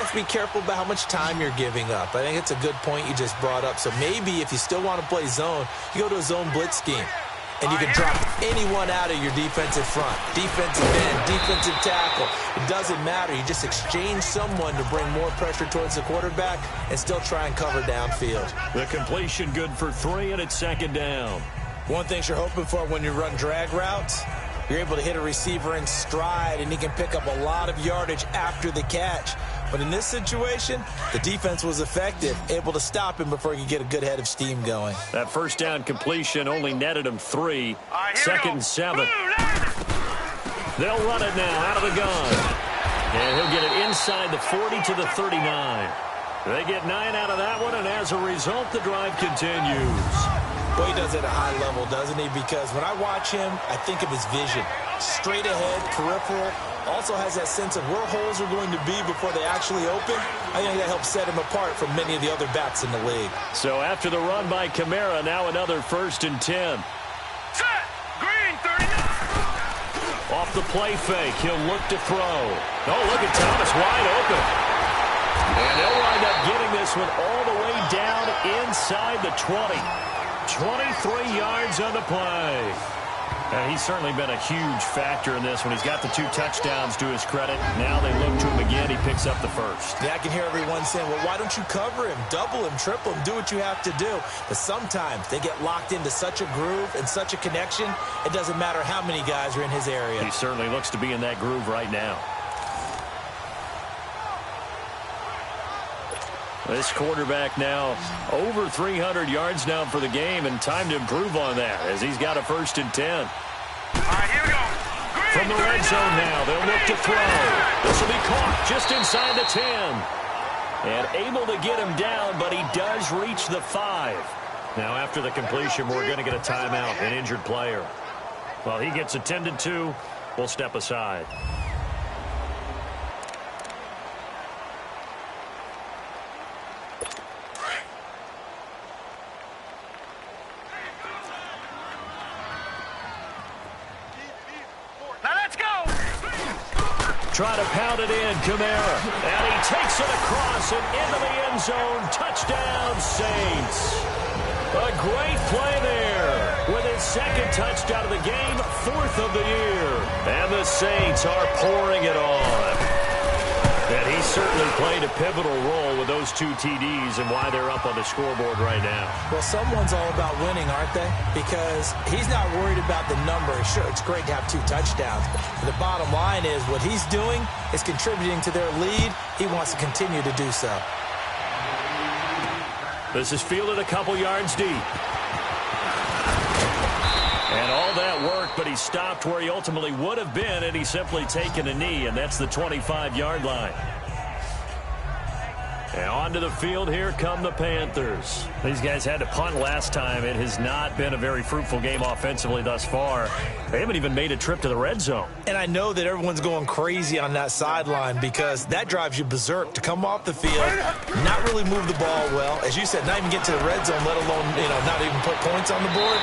have to be careful about how much time you're giving up. I think it's a good point you just brought up. So maybe if you still want to play zone, you go to a zone blitz scheme. And you can drop anyone out of your defensive front, defensive end, defensive tackle. It doesn't matter. You just exchange someone to bring more pressure towards the quarterback and still try and cover downfield. The completion good for 3, and it's second down. One thing you're hoping for when you run drag routes, you're able to hit a receiver in stride, and he can pick up a lot of yardage after the catch. But in this situation, the defense was effective, able to stop him before he could get a good head of steam going. That first down completion only netted him 3. Second and 7. They'll run it now out of the gun. And he'll get it inside the 40 to the 39. They get 9 out of that one, and as a result, the drive continues. Well, he does it at a high level, doesn't he? Because when I watch him, I think of his vision. Straight ahead, peripheral. Also has that sense of where holes are going to be before they actually open. I think that helps set him apart from many of the other backs in the league. So after the run by Kamara, now another 1st and 10. Set! Green, 39! Off the play fake, he'll look to throw. Oh, look at Thomas wide open. And they'll wind up getting this one all the way down inside the 20. 23 yards on the play. He's certainly been a huge factor in this one. He's got the 2 touchdowns to his credit. Now they look to him again. He picks up the first. Yeah, I can hear everyone saying, well, why don't you cover him, double him, triple him, do what you have to do. But sometimes they get locked into such a groove and such a connection, it doesn't matter how many guys are in his area. He certainly looks to be in that groove right now. This quarterback now over 300 yards now for the game, and time to improve on that as he's got a 1st and 10. All right, here we go. Green, From the red zone now, they'll look to throw. This will be caught just inside the 10. And able to get him down, but he does reach the 5. Now after the completion, we're going to get a timeout, an injured player. While he gets attended to, we'll step aside. Try to pound it in, Kamara. And he takes it across and into the end zone. Touchdown, Saints. A great play there with his 2nd touchdown of the game, 4th of the year. And the Saints are pouring it on. And he certainly played a pivotal role with those 2 TDs and why they're up on the scoreboard right now. Well, someone's all about winning, aren't they? Because he's not worried about the number. Sure, it's great to have 2 touchdowns. But the bottom line is what he's doing is contributing to their lead. He wants to continue to do so. This is fielded a couple yards deep. And all that work, but he stopped where he ultimately would have been, and he's simply taken a knee, and that's the 25-yard line. And onto the field, here come the Panthers. These guys had to punt last time. It has not been a very fruitful game offensively thus far. They haven't even made a trip to the red zone. And I know that everyone's going crazy on that sideline because that drives you berserk to come off the field, not really move the ball well. As you said, not even get to the red zone, let alone, not even put points on the board.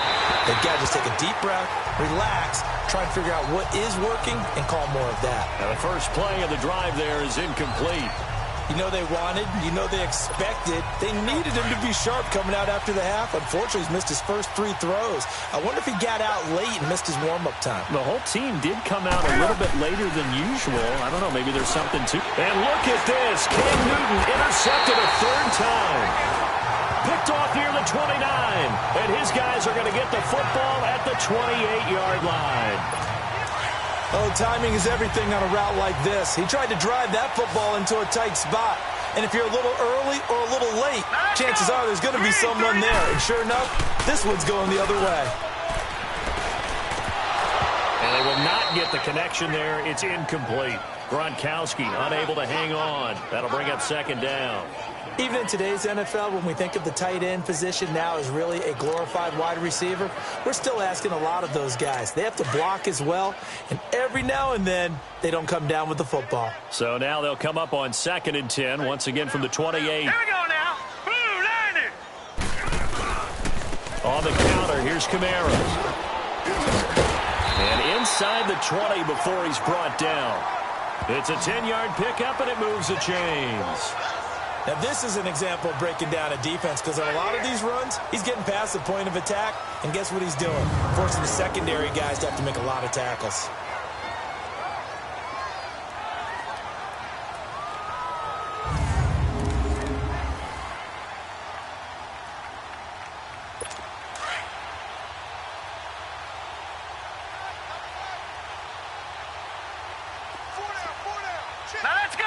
They've got to just take a deep breath, relax, try and figure out what is working, and call more of that. Now the first play of the drive there is incomplete. You know they wanted, you know they expected. They needed him to be sharp coming out after the half. Unfortunately, he's missed his first 3 throws. I wonder if he got out late and missed his warm-up time. The whole team did come out a little bit later than usual. I don't know, maybe there's something to. And look at this. Cam Newton intercepted a 3rd time. Picked off near the 29. And his guys are going to get the football at the 28-yard line. Oh, timing is everything on a route like this. He tried to drive that football into a tight spot. And if you're a little early or a little late, chances are there's going to be someone there. And sure enough, this one's going the other way. And they will not get the connection there. It's incomplete. Gronkowski unable to hang on. That'll bring up 2nd down. Even in today's NFL, when we think of the tight end position now as really a glorified wide receiver, we're still asking a lot of those guys. They have to block as well, and every now and then, they don't come down with the football. So now they'll come up on 2nd and 10, once again from the 28. Here we go now. Blue 90. On the counter, here's Kamara. And inside the 20 before he's brought down. It's a 10-yard pickup, and it moves the chains. Now, this is an example of breaking down a defense because on a lot of these runs, he's getting past the point of attack, and guess what he's doing? Forcing the secondary guys to have to make a lot of tackles. Now let's go.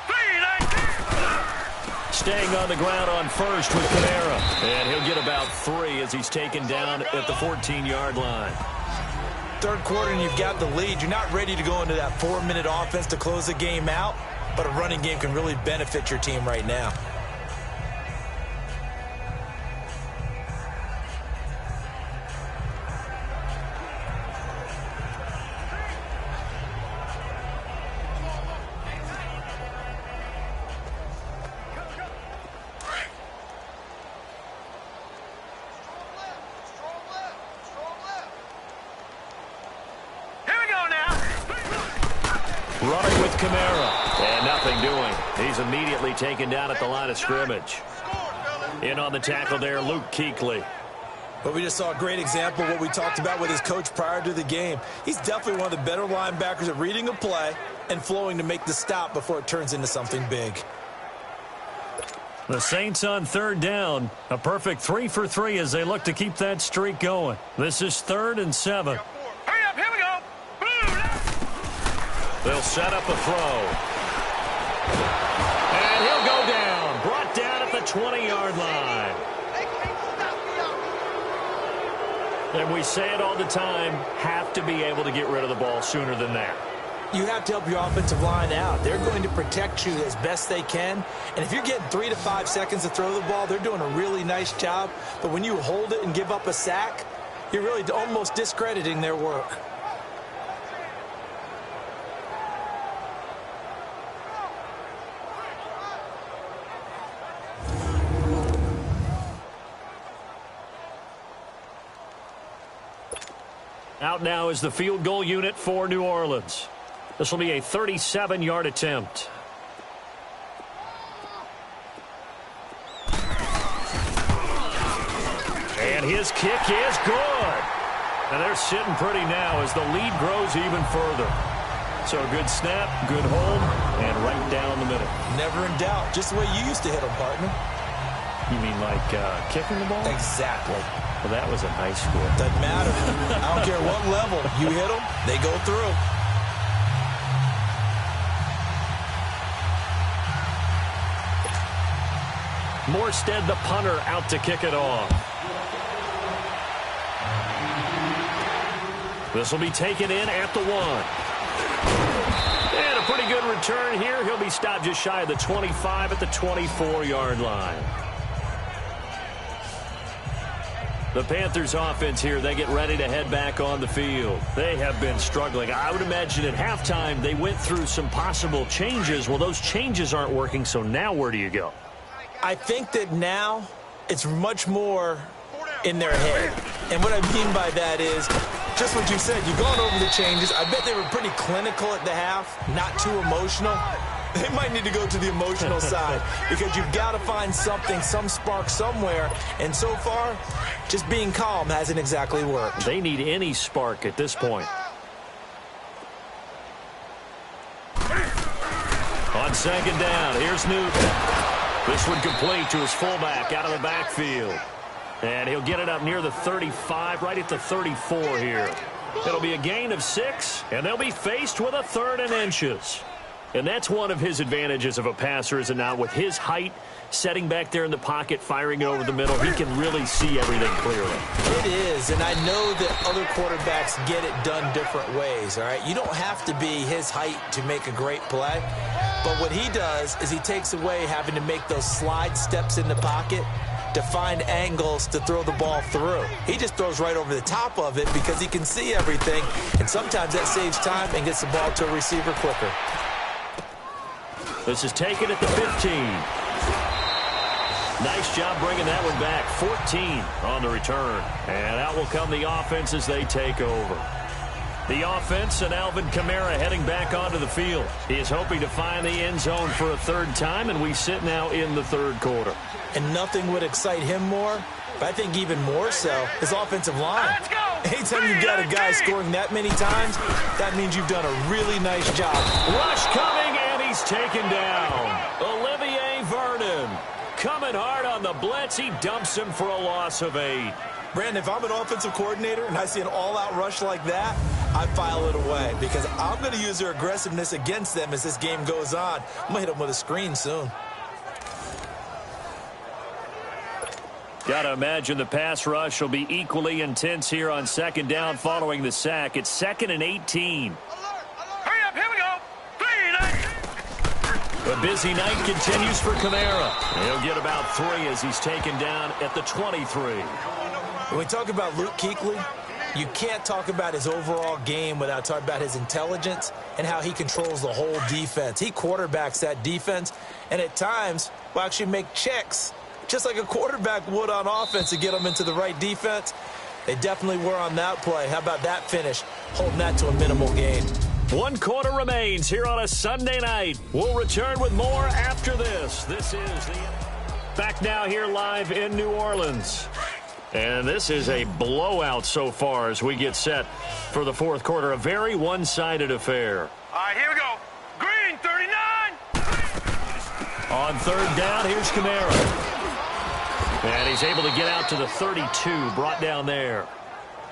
3-19. Staying on the ground on first with Kamara. And he'll get about 3 as he's taken down at the 14-yard line. Third quarter and you've got the lead. You're not ready to go into that 4-minute offense to close the game out, but a running game can really benefit your team right now. Running with Kamara. And nothing doing. He's immediately taken down at the line of scrimmage. In on the tackle there, Luke Kuechly. But we just saw a great example of what we talked about with his coach prior to the game. He's definitely one of the better linebackers at reading a play and flowing to make the stop before it turns into something big. The Saints on third down. A perfect 3 for 3 as they look to keep that streak going. This is 3rd and 7. Hurry up, here we go. They'll set up a throw. And he'll go down. Brought down at the 20-yard line. And we say it all the time, have to be able to get rid of the ball sooner than that. You have to help your offensive line out. They're going to protect you as best they can. And if you're getting 3 to 5 seconds to throw the ball, they're doing a really nice job. But when you hold it and give up a sack, you're really almost discrediting their work. Out now is the field goal unit for New Orleans. This will be a 37-yard attempt. And his kick is good. And they're sitting pretty now as the lead grows even further. So a good snap, good hold, and right down the middle. Never in doubt. Just the way you used to hit them, partner. You mean like kicking the ball? Exactly. Well, that was in high school. Doesn't matter. I don't care what level. You hit them, they go through. Morstead, the punter, out to kick it off. This will be taken in at the 1. And a pretty good return here. He'll be stopped just shy of the 25 at the 24-yard line. The Panthers offense here, they get ready to head back on the field. They have been struggling. I would imagine at halftime they went through some possible changes. Well, those changes aren't working, so now where do you go? I think that now it's much more in their head. And what I mean by that is just what you said. You've gone over the changes. I bet they were pretty clinical at the half, not too emotional. They might need to go to the emotional side because you've got to find something, some spark somewhere. And so far, just being calm hasn't exactly worked. They need any spark at this point. On second down, here's Newton. This one complete to his fullback out of the backfield. And he'll get it up near the 35, right at the 34 here. It'll be a gain of 6, and they'll be faced with a 3rd and inches. And that's one of his advantages of a passer, is it not? With his height, setting back there in the pocket, firing it over the middle, he can really see everything clearly. It is, and I know that other quarterbacks get it done different ways, all right? You don't have to be his height to make a great play, but what he does is he takes away having to make those slide steps in the pocket to find angles to throw the ball through. He just throws right over the top of it because he can see everything, and sometimes that saves time and gets the ball to a receiver quicker. This is taken at the 15. Nice job bringing that one back. 14 on the return. And out will come the offense as they take over. The offense and Alvin Kamara heading back onto the field. He is hoping to find the end zone for a third time, and we sit now in the third quarter. And nothing would excite him more, but I think even more so, his offensive line. Anytime you've got a guy scoring that many times, that means you've done a really nice job. Rush coming, and he's taken down. Olivier Vernon coming hard on the blitz. He dumps him for a loss of 8. Brandon, if I'm an offensive coordinator and I see an all-out rush like that, I file it away because I'm going to use their aggressiveness against them as this game goes on. I'm going to hit them with a screen soon. Got to imagine the pass rush will be equally intense here on second down following the sack. It's 2nd and 18. Hurry up, here we go. 3 and 8. A busy night continues for Kamara. He'll get about 3 as he's taken down at the 23. When we talk about Luke Kuechly, you can't talk about his overall game without talking about his intelligence and how he controls the whole defense. He quarterbacks that defense, and at times will actually make checks, just like a quarterback would on offense to get them into the right defense. They definitely were on that play. How about that finish, holding that to a minimal gain? 1 quarter remains here on a Sunday night. We'll return with more after this. This is the back now here live in New Orleans. And this is a blowout so far as we get set for the fourth quarter. A very one-sided affair. All right, here we go. Green, 39. On third down, here's Kamara. And he's able to get out to the 32, brought down there.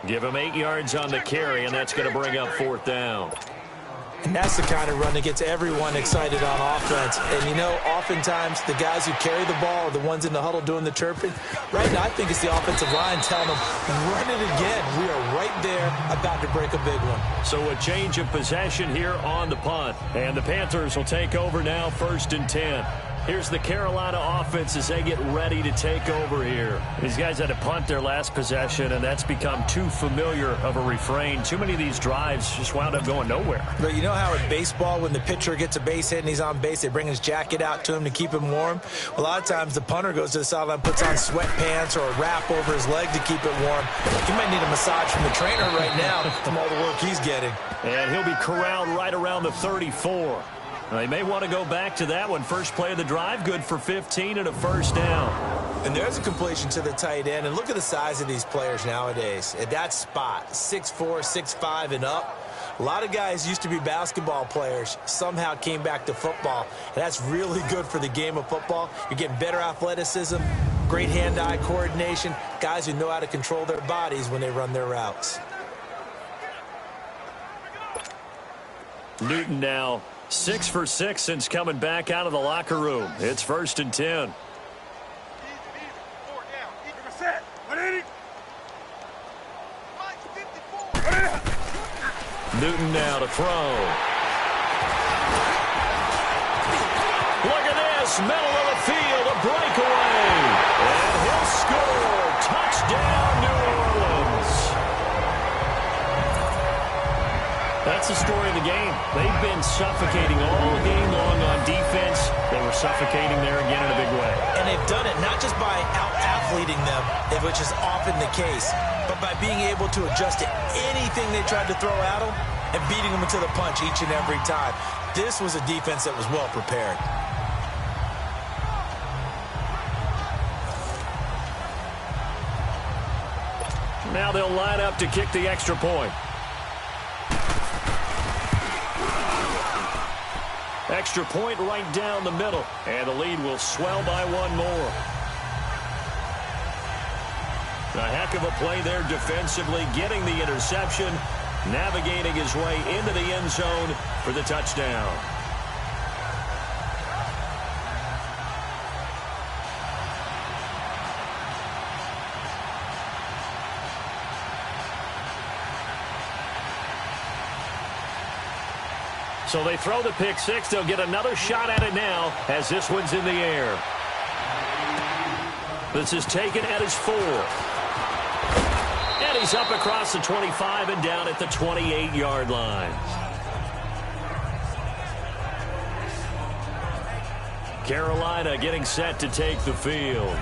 Give him 8 yards on the carry, and that's going to bring up 4th down. And that's the kind of run that gets everyone excited on offense. And, you know, oftentimes the guys who carry the ball are the ones in the huddle doing the chirping. Right now, I think it's the offensive line telling them, run it again. We are right there about to break a big one. So a change of possession here on the punt. And the Panthers will take over now, 1st and 10. Here's the Carolina offense as they get ready to take over here. These guys had to punt their last possession, and that's become too familiar of a refrain. Too many of these drives just wound up going nowhere. But you know how in baseball, when the pitcher gets a base hit and he's on base, they bring his jacket out to him to keep him warm? A lot of times the punter goes to the sideline, puts on sweatpants or a wrap over his leg to keep it warm. He might need a massage from the trainer right now from all the work he's getting. And he'll be corralled right around the 34. They may want to go back to that one. First play of the drive, good for 15 and a 1st down. And there's a completion to the tight end. And look at the size of these players nowadays. At that spot, 6'4", 6'5", and up. A lot of guys used to be basketball players, somehow came back to football. And that's really good for the game of football. You're getting better athleticism, great hand-eye coordination, guys who know how to control their bodies when they run their routes. Newton now 6 for 6 since coming back out of the locker room. It's 1st and 10. Newton now to throw. Look at this, middle of the field, a breakaway. And he'll score. Touchdown, New Orleans. That's the story of the game. They've been suffocating all game long on defense. They were suffocating there again in a big way. And they've done it not just by out-athleting them, which is often the case, but by being able to adjust to anything they tried to throw at them and beating them into the punch each and every time. This was a defense that was well prepared. Now they'll line up to kick the extra point. Extra point right down the middle, and the lead will swell by 1 more. A heck of a play there defensively, getting the interception, navigating his way into the end zone for the touchdown. So they throw the pick six. They'll get another shot at it now as this one's in the air. This is taken at his 4. And he's up across the 25 and down at the 28-yard line. Carolina getting set to take the field.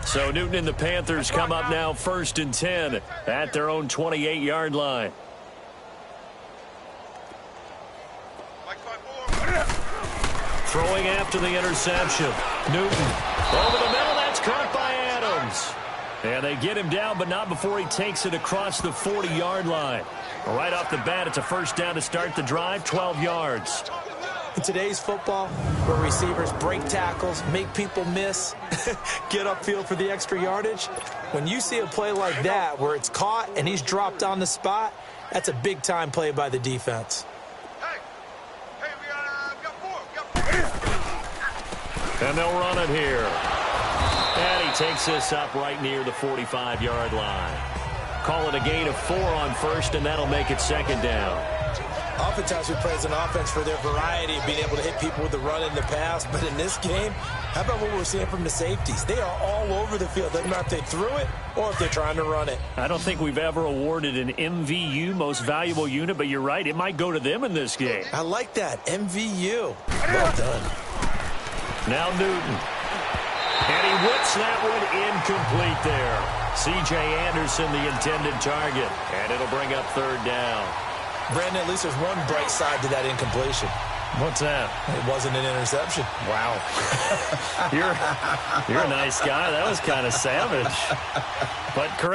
So Newton and the Panthers come up now 1st and 10 at their own 28-yard line. Throwing after the interception. Newton over the middle. That's caught by Adams. And they get him down, but not before he takes it across the 40-yard line. Right off the bat, it's a first down to start the drive, 12 yards. In today's football, where receivers break tackles, make people miss, get upfield for the extra yardage, when you see a play like that where it's caught and he's dropped on the spot, that's a big-time play by the defense. And they'll run it here. And he takes this up right near the 45-yard line. Call it a gain of 4 on first, and that'll make it 2nd down. Oftentimes we play as an offense for their variety of being able to hit people with the run in the pass. But in this game, how about what we're seeing from the safeties? They are all over the field. Doesn't matter if they threw it or if they're trying to run it. I don't think we've ever awarded an MVU, most valuable unit, but you're right. It might go to them in this game. I like that. MVU. Well done. Now Newton. And he whips that one incomplete there. C.J. Anderson, the intended target. And it'll bring up 3rd down. Brandon, at least there's one bright side to that incompletion. What's that? It wasn't an interception. Wow. You're a nice guy. That was kind of savage. But correct.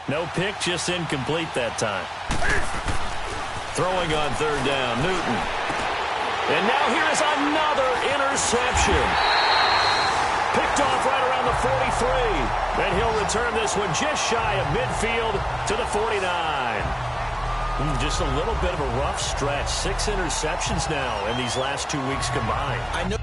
No pick, just incomplete that time. Throwing on 3rd down, Newton. And now here's another interception. Picked off right around the 43. And he'll return this one just shy of midfield to the 49. Just a little bit of a rough stretch. 6 interceptions now in these last 2 weeks combined. I know.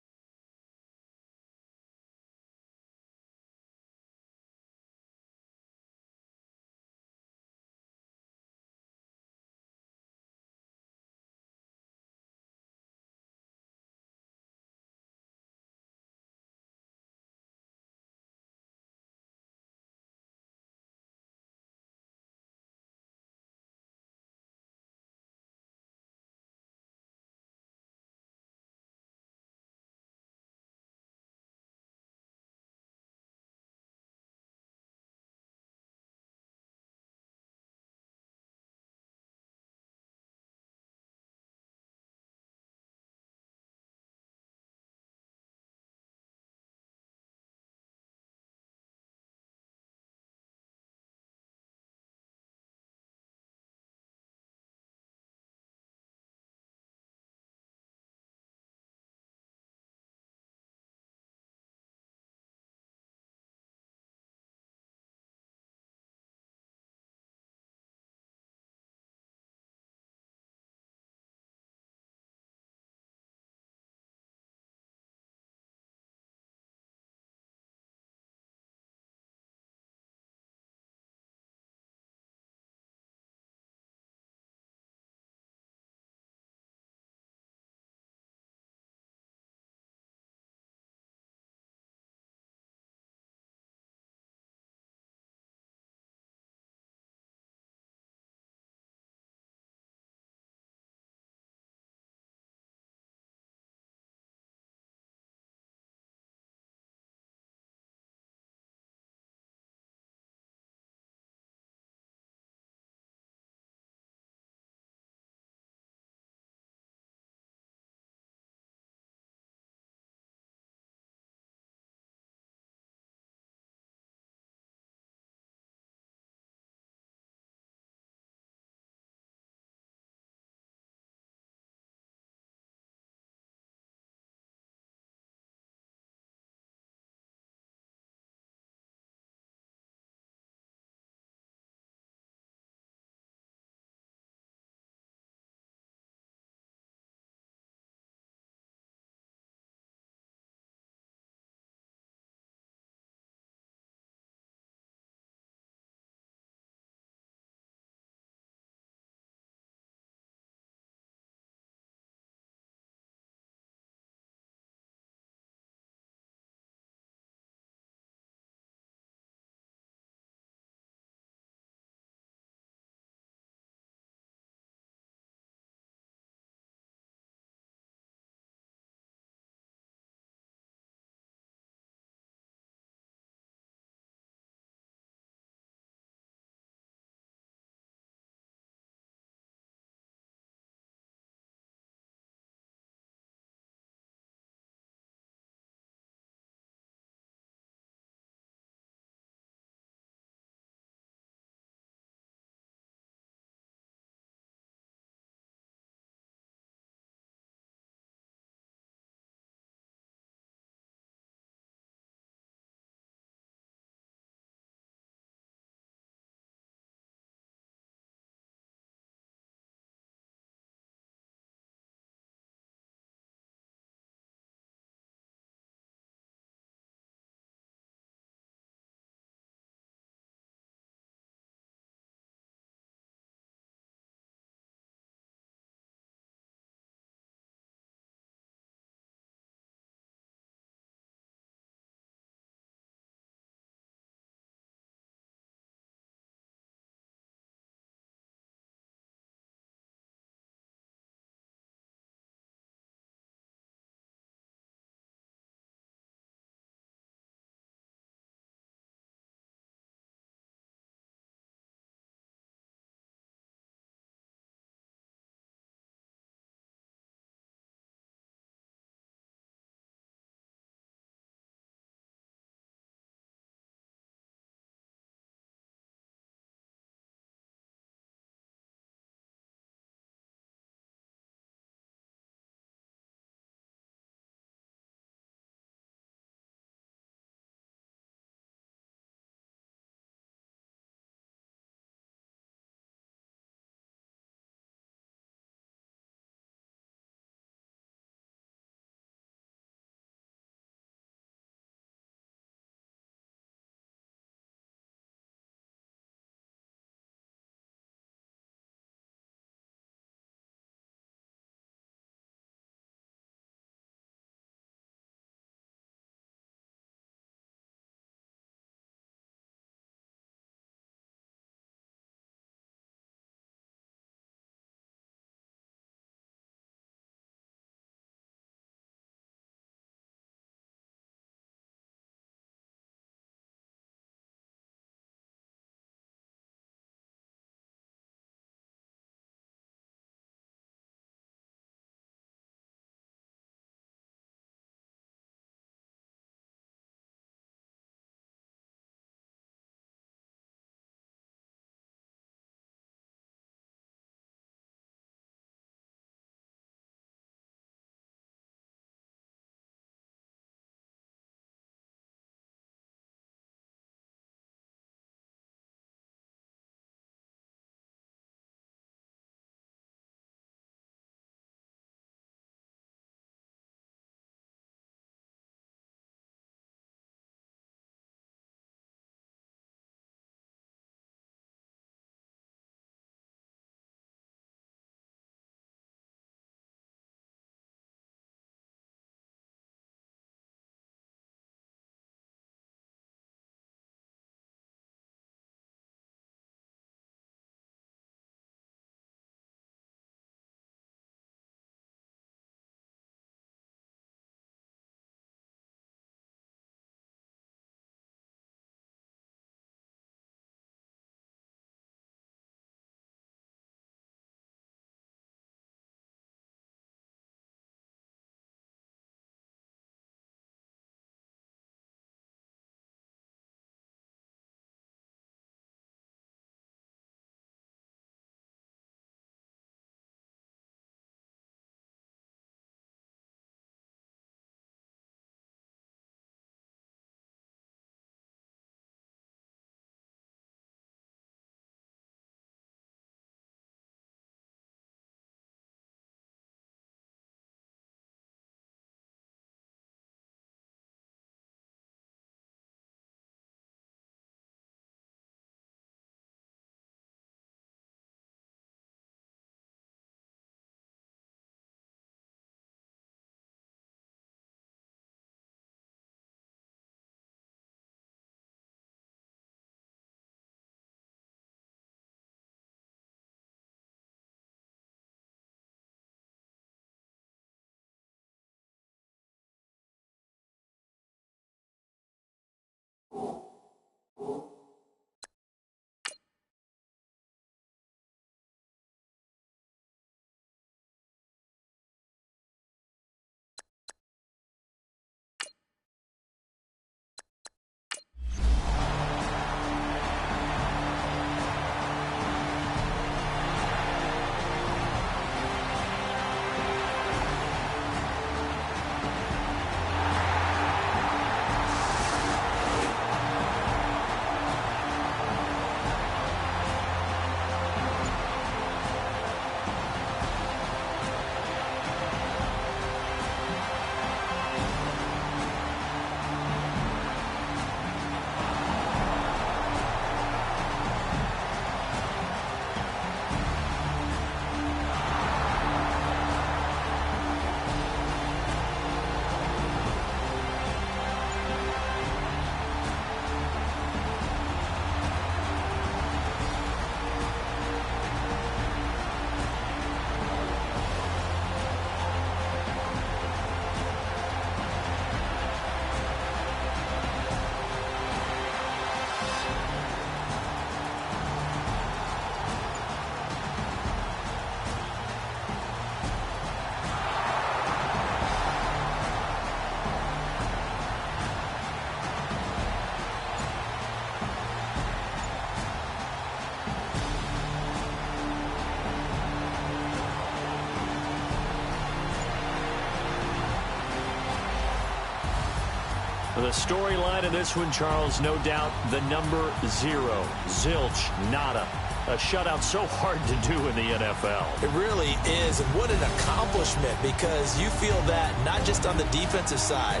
The storyline in this one, Charles, no doubt the number 0. Zilch, nada. A shutout so hard to do in the NFL. It really is, and what an accomplishment, because you feel that not just on the defensive side,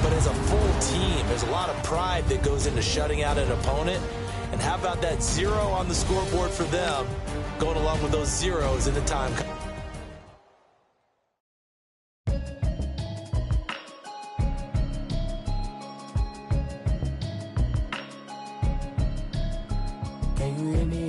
but as a full team. There's a lot of pride that goes into shutting out an opponent. And how about that 0 on the scoreboard for them, going along with those zeros in the time. Can you hear me?